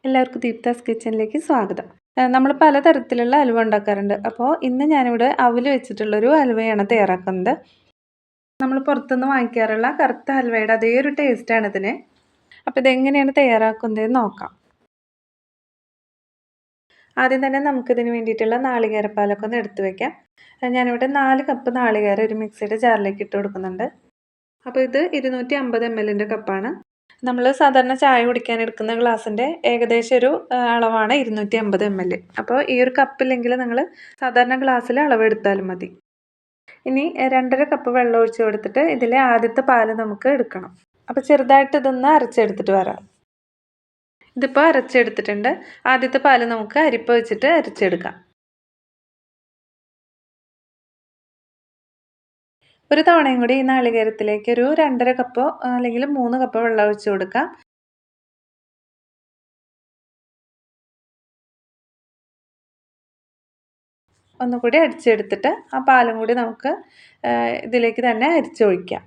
എല്ലാവർക്കും ദീപ്താസ് കിച്ചണിലേക്ക് സ്വാഗതം. നമ്മൾ പലതരത്തിലുള്ള ഹലുവ ഉണ്ടാക്കാറുണ്ട്. അപ്പോൾ ഇന്ന് ഞാനിവിടെ അവൽ വെച്ചിട്ടുള്ളൊരു ഹലുവയാണ് തയ്യാറാക്കുന്നത്. നമ്മൾ പുറത്തുനിന്ന് വാങ്ങിക്കാറുള്ള കറുത്ത ഹൽവയുടെ അതേ ഒരു ടേസ്റ്റാണ് ഇതിന്. അപ്പോൾ ഇതെങ്ങനെയാണ് തയ്യാറാക്കുന്നതെന്ന് നോക്കാം. ആദ്യം തന്നെ നമുക്കിതിന് വേണ്ടിയിട്ടുള്ള നാളികേരപ്പാലൊക്കെ ഒന്ന് എടുത്തു വയ്ക്കാം. ഞാനിവിടെ 4 കപ്പ് നാളികേരം ഒരു മിക്സിയുടെ ജാറിലേക്ക് ഇട്ട് കൊടുക്കുന്നുണ്ട്. അപ്പോൾ ഇത് 250 ml കപ്പാണ്. നമ്മൾ സാധാരണ ചായ കുടിക്കാൻ എടുക്കുന്ന ഗ്ലാസിൻ്റെ ഏകദേശം ഒരു അളവാണ് 250 ml. അപ്പോൾ ഈ ഒരു കപ്പില്ലെങ്കിൽ നിങ്ങൾ സാധാരണ ഗ്ലാസ്സിൽ അളവെടുത്താലും മതി. ഇനി 2.5 കപ്പ് വെള്ളം ഒഴിച്ച് കൊടുത്തിട്ട് ഇതിലെ ആദ്യത്തെ പാല് നമുക്ക് എടുക്കണം. അപ്പോൾ ചെറുതായിട്ട് ഇതൊന്ന് അരച്ചെടുത്തിട്ട് വരാം. ഇതിപ്പോൾ അരച്ചെടുത്തിട്ടുണ്ട്. ആദ്യത്തെ പാല് നമുക്ക് അരിപ്പ വെച്ചിട്ട് അരച്ചെടുക്കാം. ഒരു തവണയും കൂടി ഈ നാളികേരത്തിലേക്ക് ഒരു 2.5 കപ്പോ അല്ലെങ്കിൽ 3 കപ്പോ വെള്ളം ഒഴിച്ച് കൊടുക്കാം. ഒന്നുകൂടി അടിച്ചെടുത്തിട്ട് ആ പാലും കൂടി നമുക്ക് ഇതിലേക്ക് തന്നെ അരിച്ചൊഴിക്കാം.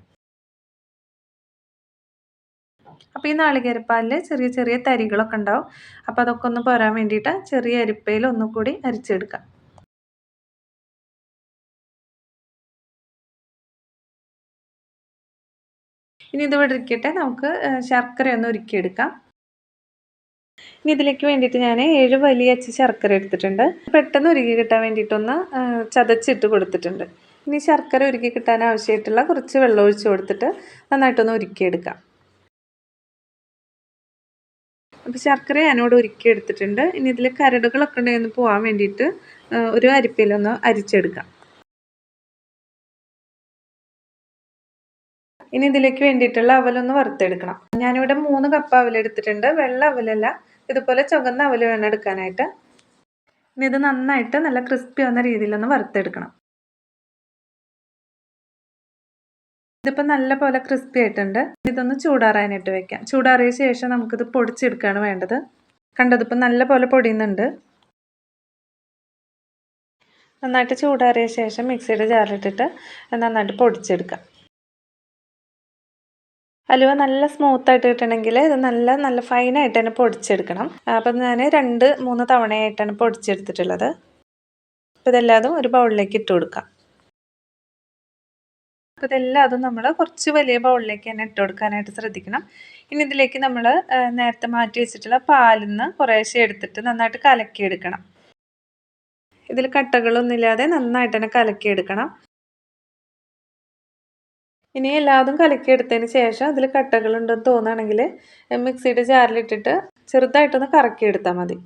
അപ്പോൾ ഈ നാളികേരപ്പാലിൽ ചെറിയ ചെറിയ തരികളൊക്കെ ഉണ്ടാവും. അപ്പോൾ അതൊക്കെ ഒന്ന് പോരാൻ വേണ്ടിയിട്ട് ചെറിയ അരിപ്പയിൽ ഒന്നുകൂടി അരിച്ചെടുക്കാം. ഇനി ഇത് ഇവിടെ ഇരിക്കട്ടെ, നമുക്ക് ശർക്കര ഒന്ന് ഉരുക്കിയെടുക്കാം. ഇനി ഇതിലേക്ക് വേണ്ടിയിട്ട് ഞാൻ 7 വലിയ അച്ച് ശർക്കര എടുത്തിട്ടുണ്ട്. പെട്ടെന്ന് ഉരുക്കി കിട്ടാൻ വേണ്ടിയിട്ടൊന്ന് ചതച്ചിട്ട് കൊടുത്തിട്ടുണ്ട്. ഇനി ശർക്കര ഉരുക്കി കിട്ടാൻ ആവശ്യമായിട്ടുള്ള കുറച്ച് വെള്ളം ഒഴിച്ച് കൊടുത്തിട്ട് നന്നായിട്ടൊന്ന് ഉരുക്കിയെടുക്കാം. അപ്പോൾ ശർക്കര ഞാനിവിടെ ഉരുക്കി എടുത്തിട്ടുണ്ട്. ഇനി ഇതിൽ കരടുകളൊക്കെ ഉണ്ടെന്ന് പോകാൻ വേണ്ടിയിട്ട് ഒരു അരിപ്പയിലൊന്ന് അരിച്ചെടുക്കാം. ഇനി ഇതിലേക്ക് വേണ്ടിയിട്ടുള്ള അവലൊന്ന് വറുത്തെടുക്കണം. ഞാനിവിടെ 3 കപ്പ് അവലെടുത്തിട്ടുണ്ട്. വെള്ള അവലല്ല, ഇതുപോലെ ചുവന്ന അവൽ വേണം എടുക്കാനായിട്ട്. ഇനി ഇത് നന്നായിട്ട് നല്ല ക്രിസ്പി ആവുന്ന രീതിയിലൊന്ന് വറുത്തെടുക്കണം. ഇതിപ്പോൾ നല്ല പോലെ ക്രിസ്പി ആയിട്ടുണ്ട്. ഇതൊന്ന് ചൂടാറാനായിട്ട് വെക്കാം. ചൂടാറിയ ശേഷം നമുക്കിത് പൊടിച്ചെടുക്കുകയാണ് വേണ്ടത്. കണ്ടതിപ്പോൾ നല്ല പോലെ പൊടിയുന്നുണ്ട്. നന്നായിട്ട് ചൂടാറിയ ശേഷം മിക്സിയുടെ ജാറിലിട്ടിട്ട് നന്നായിട്ട് പൊടിച്ചെടുക്കാം. ഹലുവ നല്ല സ്മൂത്തായിട്ട് കിട്ടണമെങ്കിൽ ഇത് നല്ല ഫൈനായിട്ട് തന്നെ പൊടിച്ചെടുക്കണം. അപ്പം ഞാൻ 2-3 തവണയായിട്ടാണ് പൊടിച്ചെടുത്തിട്ടുള്ളത്. അപ്പോൾ ഇതെല്ലാതും ഒരു ബൗളിലേക്ക് ഇട്ട് കൊടുക്കാം. അപ്പോൾ ഇതെല്ലാതും നമ്മൾ കുറച്ച് വലിയ ബൗളിലേക്ക് തന്നെ ഇട്ട് കൊടുക്കാനായിട്ട് ശ്രദ്ധിക്കണം. ഇനി ഇതിലേക്ക് നമ്മൾ നേരത്തെ മാറ്റി വെച്ചിട്ടുള്ള പാലിൽ നിന്ന് കുറേശ്ശെ എടുത്തിട്ട് നന്നായിട്ട് കലക്കിയെടുക്കണം. ഇതിൽ കട്ടകളൊന്നുമില്ലാതെ നന്നായിട്ട് തന്നെ കലക്കിയെടുക്കണം. ഇനി എല്ലാതും കലക്കിയെടുത്തതിന് ശേഷം അതിൽ കട്ടകളുണ്ടെന്ന് തോന്നുകയാണെങ്കിൽ മിക്സിയുടെ ജാറിലിട്ടിട്ട് ചെറുതായിട്ടൊന്ന് കറക്കിയെടുത്താൽ മതി.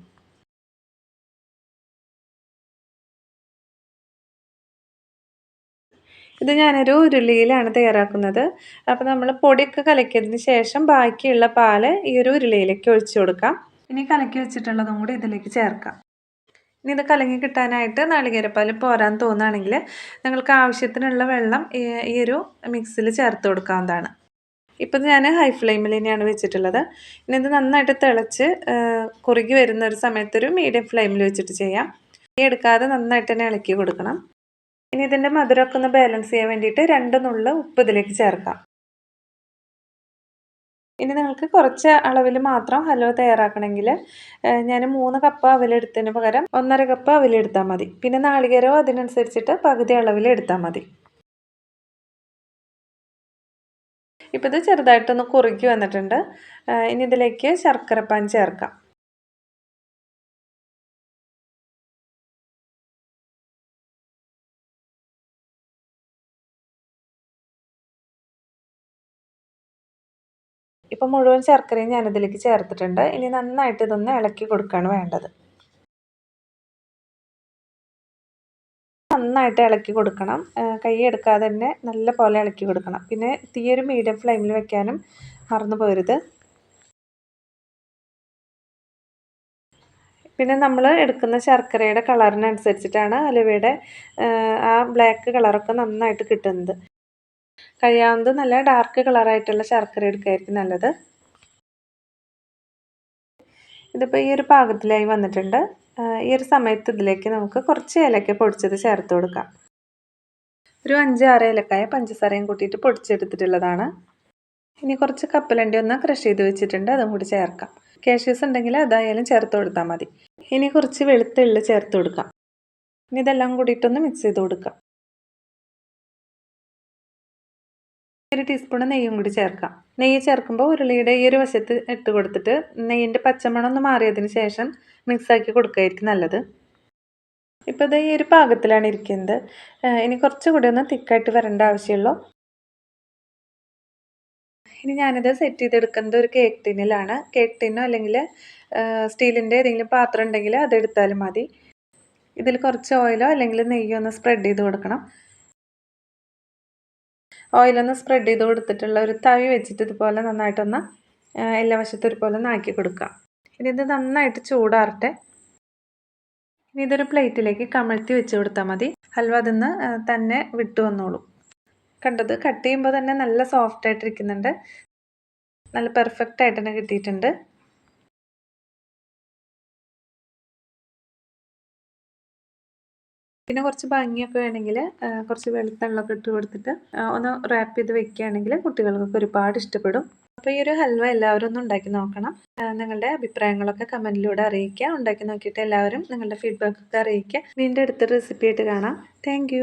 ഇത് ഞാനൊരു ഉരുളിയിലാണ് തയ്യാറാക്കുന്നത്. അപ്പോൾ നമ്മൾ പൊടിയൊക്കെ കലക്കിയതിന് ശേഷം ബാക്കിയുള്ള പാല് ഈ ഒരു ഉരുളിയിലേക്ക് ഒഴിച്ചു കൊടുക്കാം. ഇനി കലക്കി വെച്ചിട്ടുള്ളതും കൂടി ഇതിലേക്ക് ചേർക്കാം. ഇനി ഇത് കലങ്ങി കിട്ടാനായിട്ട് നാളികേരപ്പാൽ പോരാൻ തോന്നുകയാണെങ്കിൽ നിങ്ങൾക്ക് ആവശ്യത്തിനുള്ള വെള്ളം ഈ ഒരു മിക്സിൽ ചേർത്ത് കൊടുക്കാവുന്നതാണ്. ഇപ്പം ഞാൻ ഹൈ ഫ്ലെയിമിൽ തന്നെയാണ് വെച്ചിട്ടുള്ളത്. ഇനി ഇത് നന്നായിട്ട് തിളച്ച് കുറുകി വരുന്ന ഒരു സമയത്തൊരു മീഡിയം ഫ്ലെയിമിൽ വെച്ചിട്ട് ചെയ്യാം. എടുക്കാതെ നന്നായിട്ട് തന്നെ ഇളക്കി കൊടുക്കണം. ഇനി ഇതിൻ്റെ മധുരമൊക്കെ ഒന്ന് ബാലൻസ് ചെയ്യാൻ വേണ്ടിയിട്ട് 2 നുള്ള് ഉപ്പ് ഇതിലേക്ക് ചേർക്കാം. ഇനി നിങ്ങൾക്ക് കുറച്ച് അളവിൽ മാത്രം ഹലുവ തയ്യാറാക്കണമെങ്കിൽ ഞാൻ 3 കപ്പ് അവലെടുത്തതിന് പകരം 1.5 കപ്പ് അവലെടുത്താൽ മതി. പിന്നെ നാളികേരവും അതിനനുസരിച്ചിട്ട് പകുതി അളവിൽ എടുത്താൽ മതി. ഇപ്പോൾ ഇത് ചെറുതായിട്ടൊന്ന് കുറുകി വന്നിട്ടുണ്ട്. ഇനി ഇതിലേക്ക് ശർക്കരപ്പാൻ ചേർക്കാം. ഇപ്പോൾ മുഴുവൻ ശർക്കരയും ഞാനിതിലേക്ക് ചേർത്തിട്ടുണ്ട്. ഇനി നന്നായിട്ട് ഇതൊന്ന് ഇളക്കി കൊടുക്കുകയാണ് വേണ്ടത്. നന്നായിട്ട് ഇളക്കി കൊടുക്കണം. കൈ എടുക്കാതെ തന്നെ നല്ല പോലെ ഇളക്കി കൊടുക്കണം. പിന്നെ തീ ഒരു മീഡിയം ഫ്ലെയിമിൽ വെക്കാനും മറന്നു പോകരുത്. പിന്നെ നമ്മൾ എടുക്കുന്ന ശർക്കരയുടെ കളറിനനുസരിച്ചിട്ടാണ് ഹലുവയുടെ ആ ബ്ലാക്ക് കളറൊക്കെ നന്നായിട്ട് കിട്ടുന്നത്. കഴിയാവുന്നത് നല്ല ഡാർക്ക് കളറായിട്ടുള്ള ശർക്കര എടുക്കുകയായിരിക്കും നല്ലത്. ഇതിപ്പോൾ ഈ ഒരു പാകത്തിലായി വന്നിട്ടുണ്ട്. ഈ ഒരു സമയത്ത് ഇതിലേക്ക് നമുക്ക് കുറച്ച് ഏലക്ക പൊടിച്ചത് ചേർത്ത് കൊടുക്കാം. ഒരു 5-6 ഏലക്കായ പഞ്ചസാരയും കൂട്ടിയിട്ട് പൊടിച്ചെടുത്തിട്ടുള്ളതാണ്. ഇനി കുറച്ച് കപ്പലണ്ടി ഒന്ന് ക്രഷ് ചെയ്ത് വെച്ചിട്ടുണ്ട്, അതും കൂടി ചേർക്കാം. കാഷ്യൂസ് ഉണ്ടെങ്കിൽ അതായാലും ചേർത്ത് കൊടുത്താൽ മതി. ഇനി കുറച്ച് വെളുത്ത എള്ള് ചേർത്ത് കൊടുക്കാം. ഇനി ഇതെല്ലാം കൂടിയിട്ടൊന്ന് മിക്സ് ചെയ്ത് കൊടുക്കാം. 1 ടീസ്പൂൺ നെയ്യും കൂടി ചേർക്കാം. നെയ്യ് ചേർക്കുമ്പോൾ ഉരുളിയുടെ ഈ ഒരു വശത്ത് ഇട്ട് കൊടുത്തിട്ട് നെയ്യിൻ്റെ പച്ചമണം ഒന്ന് മാറിയതിന് ശേഷം മിക്സാക്കി കൊടുക്കുകയായിരിക്കും നല്ലത്. ഇപ്പോൾ ഇത് ഈ ഒരു പാകത്തിലാണ് ഇരിക്കുന്നത്. ഇനി കുറച്ചുകൂടി ഒന്ന് തിക്കായിട്ട് വരേണ്ട ആവശ്യമുള്ളൂ. ഇനി ഞാനിത് സെറ്റ് ചെയ്തെടുക്കുന്നത് ഒരു കേക്ക് ടിന്നിലാണ്. കേക്ക് ടിന്നോ അല്ലെങ്കിൽ സ്റ്റീലിൻ്റെ ഏതെങ്കിലും പാത്രം ഉണ്ടെങ്കിൽ അതെടുത്താലും മതി. ഇതിൽ കുറച്ച് ഓയിലോ അല്ലെങ്കിൽ നെയ്യോ ഒന്ന് സ്പ്രെഡ് ചെയ്ത് കൊടുക്കണം. ഓയിലൊന്ന് സ്പ്രെഡ് ചെയ്ത് കൊടുത്തിട്ടുള്ള ഒരു തവി വെച്ചിട്ട് ഇതുപോലെ നന്നായിട്ടൊന്ന് എല്ലാ വശത്തും ഒരുപോലെ ഒന്ന് ആക്കി കൊടുക്കുക. ഇനി ഇത് നന്നായിട്ട് ചൂടാറട്ടെ. ഇനി ഇതൊരു പ്ലേറ്റിലേക്ക് കമഴ്ത്തി വെച്ച് കൊടുത്താൽ മതി. ഹൽവ അതിന്ന് തന്നെ വിട്ടു വന്നോളും. കണ്ടത് കട്ട് ചെയ്യുമ്പോൾ തന്നെ നല്ല സോഫ്റ്റ് ആയിട്ടിരിക്കുന്നുണ്ട്. നല്ല പെർഫെക്റ്റ് ആയിട്ട് തന്നെ കിട്ടിയിട്ടുണ്ട്. പിന്നെ കുറച്ച് ഭംഗിയൊക്കെ വേണമെങ്കിൽ കുറച്ച് വെളുത്തുള്ളൊക്കെ ഇട്ട് കൊടുത്തിട്ട് ഒന്ന് റാപ്പ് ചെയ്ത് വെക്കുകയാണെങ്കിൽ കുട്ടികൾക്കൊക്കെ ഒരുപാട് ഇഷ്ടപ്പെടും. അപ്പോൾ ഈ ഒരു ഹൽവ എല്ലാവരും ഒന്ന് ഉണ്ടാക്കി നോക്കണം. നിങ്ങളുടെ അഭിപ്രായങ്ങളൊക്കെ കമൻറ്റിലൂടെ അറിയിക്കുക. ഉണ്ടാക്കി നോക്കിയിട്ട് എല്ലാവരും നിങ്ങളുടെ ഫീഡ്ബാക്കൊക്കെ അറിയിക്കുക. വീണ്ടും അടുത്ത റെസിപ്പി ആയിട്ട് കാണാം. താങ്ക്